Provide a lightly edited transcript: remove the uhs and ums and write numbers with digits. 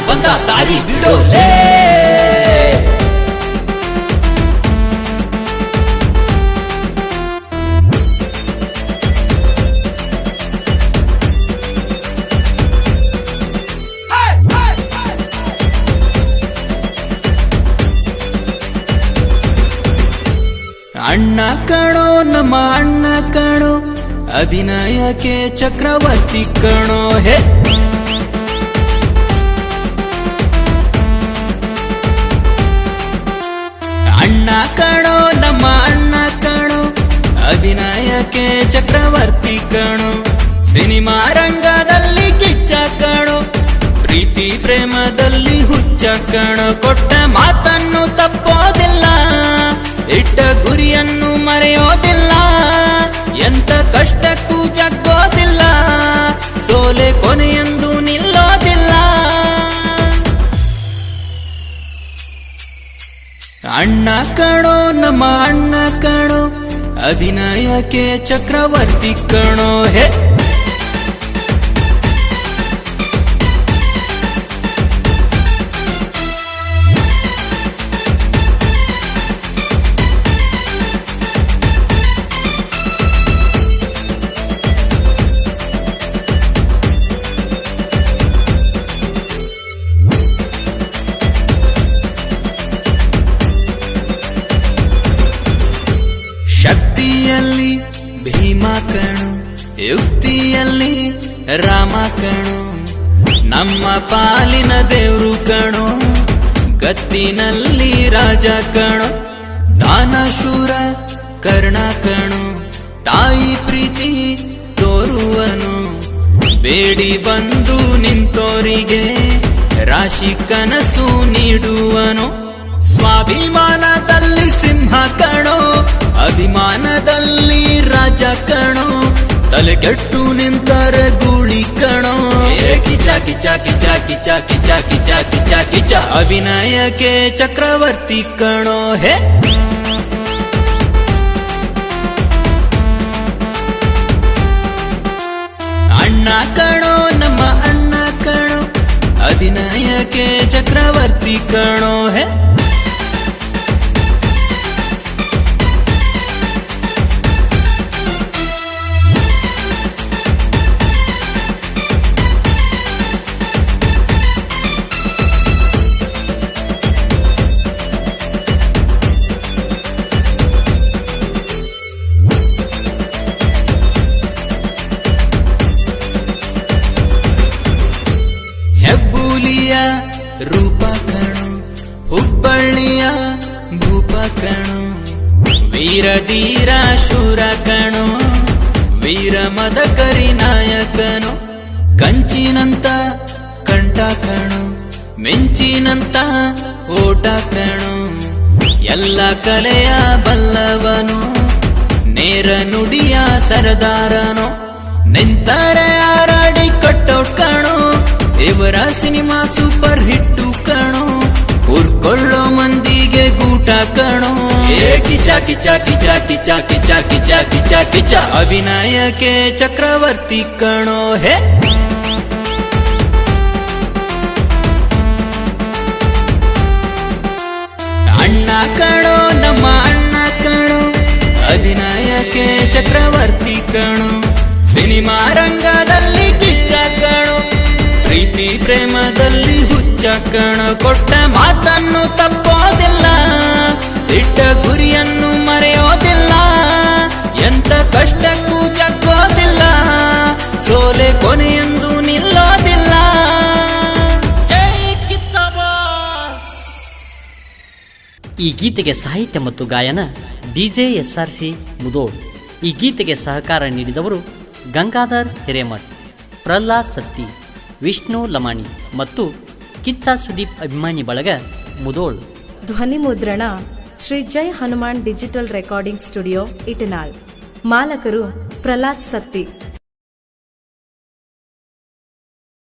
ಬಂದ ದಾರಿ ಬಿಡೋಲೆ. ಅಣ್ಣ ಕಣೋ ನಮ್ಮ ಅಣ್ಣ ಕಣೋ, ಅಭಿನಯಕ್ಕೆ ಚಕ್ರವರ್ತಿ ಕಣೋ ಹೇ. ಅಣ್ಣ ಕಣೋ ನಮ್ಮ ಅಣ್ಣ ಕಣೋ, ಅಭಿನಯಕ್ಕೆ ಚಕ್ರವರ್ತಿ ಕಣೋ. ಸಿನಿಮಾ ರಂಗದಲ್ಲಿ ಕಿಚ್ಚ ಕಣೋ, ಪ್ರೀತಿ ಪ್ರೇಮದಲ್ಲಿ ಹುಚ್ಚ ಕಣೋ. ಕೊಟ್ಟ ಮಾತನ್ನು ತಪ್ಪೋದಿಲ್ಲ, ಇಟ್ಟ ಗುರಿಯನ್ನು ಮರೆಯೋದಿಲ್ಲ, ಎಂತ ಕಷ್ಟಕ್ಕೂ ಜಗ್ಗೋದಿಲ್ಲ, ಸೋಲೆ ಕೊನೆಯೆಂದು ನಿಲ್ಲೋದಿಲ್ಲ. ಅಣ್ಣ ಕಣೋ ನಮ್ಮ ಅಣ್ಣ ಕಣೋ, ಅಭಿನಯಕ್ಕೆ ಚಕ್ರವರ್ತಿ ಕಣೋ ಹೇ. ಶಕ್ತಿಯಲ್ಲಿ ಭೀಮ ಕಣು, ಯುಕ್ತಿಯಲ್ಲಿ ರಾಮ ಕಣು, ನಮ್ಮ ಪಾಲಿನ ದೇವ್ರು ಕಣು, ಗತ್ತಿನಲ್ಲಿ ರಾಜ ಕಣು. ದಾನಶೂರ ಕರ್ಣ ಕಣು, ತಾಯಿ ಪ್ರೀತಿ ತೋರುವನು, ಬೇಡಿ ಬಂದು ನಿಂತೋರಿಗೆ ರಾಶಿ ಕನಸು ನೀಡುವನು. ಸ್ವಾಭಿಮಾನದಲ್ಲಿ ಸಿಂಹ ಕಣೋ, ಅಭಿಮಾನದಲ್ಲಿ ರಾಜ ಕಣೋ, ತಲೆಗೆಟ್ಟು ನಿಂತರ ಗೂಳಿ ಕಣೋ. ಕಿಚ ಕಿಚ ಕಿಚ ಕಿಚ ಕಿಚ ಕಿಚ ಕಿಚ ಕಿಚ, ಅಭಿನಯಕ್ಕೆ ಚಕ್ರವರ್ತಿ ಕಣೋ ಹೇ. ಅಣ್ಣ ಕಣೋ ನಮ್ಮ ಅಣ್ಣ ಕಣೋ, ಅಭಿನಯಕ್ಕೆ ಚಕ್ರವರ್ತಿ ಕಣೋ ಹೇ. ಹೆಬ್ಬೂಲಿಯ ರೂಪ ಕಣು, ಹುಬ್ಬಳ್ಳಿಯ ಭೂಪ ಕಣು, ವೀರಧೀರ ಶೂರ ಕಣು, ವೀರ ಮದಕರಿ ನಾಯಕನು. ಕಂಚಿನಂತ ಕಂಠ ಕಣು, ಮಿಂಚಿನಂತ ಓಟ ಕಣು, ಎಲ್ಲ ಕಲೆಯ ಬಲ್ಲವನು, ನೇರ ನುಡಿಯ ಸರದಾರನು. ನಿಂತರೆ ಆರಾಡಿ ಕಟ್ಟೌಟ್ ಕಣು, ಇವರ ಸಿನಿಮಾ ಸೂಪರ್ ಹಿಟ್ಟು ಕಣೋ, ಊರ್ಕೊಳ್ಳೋ ಮಂದಿಗೆ ಗೂಟ ಕಣೋ. ಕಿಚ ಕಿಚ ಕಿಚ ಕಿಚ ಕಿಚ ಕಿಚ ಕಿಚ ಕಿಚ, ಅಭಿನಯಕ್ಕೆ ಚಕ್ರವರ್ತಿ ಕಣೋ ಹೇ. ಅಣ್ಣ ಕಣೋ ನಮ್ಮ ಅಣ್ಣ ಕಣೋ, ಅಭಿನಯಕ್ಕೆ ಚಕ್ರವರ್ತಿ ಕಣೋ. ಸಿನಿಮಾ ರಂಗದಲ್ಲಿ ಕಿಚ್ಚ ಕಣೋ, ಪ್ರೀತಿ ಪ್ರೇಮದಲ್ಲಿ ಹುಚ್ಚ ಕಣೋ. ಕೊಟ್ಟ ಮಾತನ್ನು ತಪ್ಪೋದಿಲ್ಲ, ಇಟ್ಟ ಗುರಿಯನ್ನು ಮರೆಯೋದಿಲ್ಲ, ಎಂತ ಕಷ್ಟಕ್ಕೂ ಜಗ್ಗೋದಿಲ್ಲ, ಸೋಲೆ ಕೊನೆಯೆಂದು ನಿಲ್ಲೋದಿಲ್ಲ. ಈ ಗೀತೆಗೆ ಸಾಹಿತ್ಯ ಮತ್ತು ಗಾಯನ DJ SRC ಮುದೋಳ್. ಈ ಗೀತೆಗೆ ಸಹಕಾರ ನೀಡಿದವರು ಗಂಗಾಧರ್ ಹಿರೇಮಠ್, ಪ್ರಹ್ಲಾದ್ ಸತ್ತಿ, ವಿಷ್ಣು ಲಮಾಣಿ ಮತ್ತು ಕಿಚ್ಚ ಸುದೀಪ್ ಅಭಿಮಾನಿ ಬಳಗ ಮುದೋಳ್. ಧ್ವನಿ ಮುದ್ರಣ Shri Jai Hanuman digital recording studio Itanal. ಮಾಲಕರು ಪ್ರಹ್ಲಾದ್ ಸತ್ತಿ.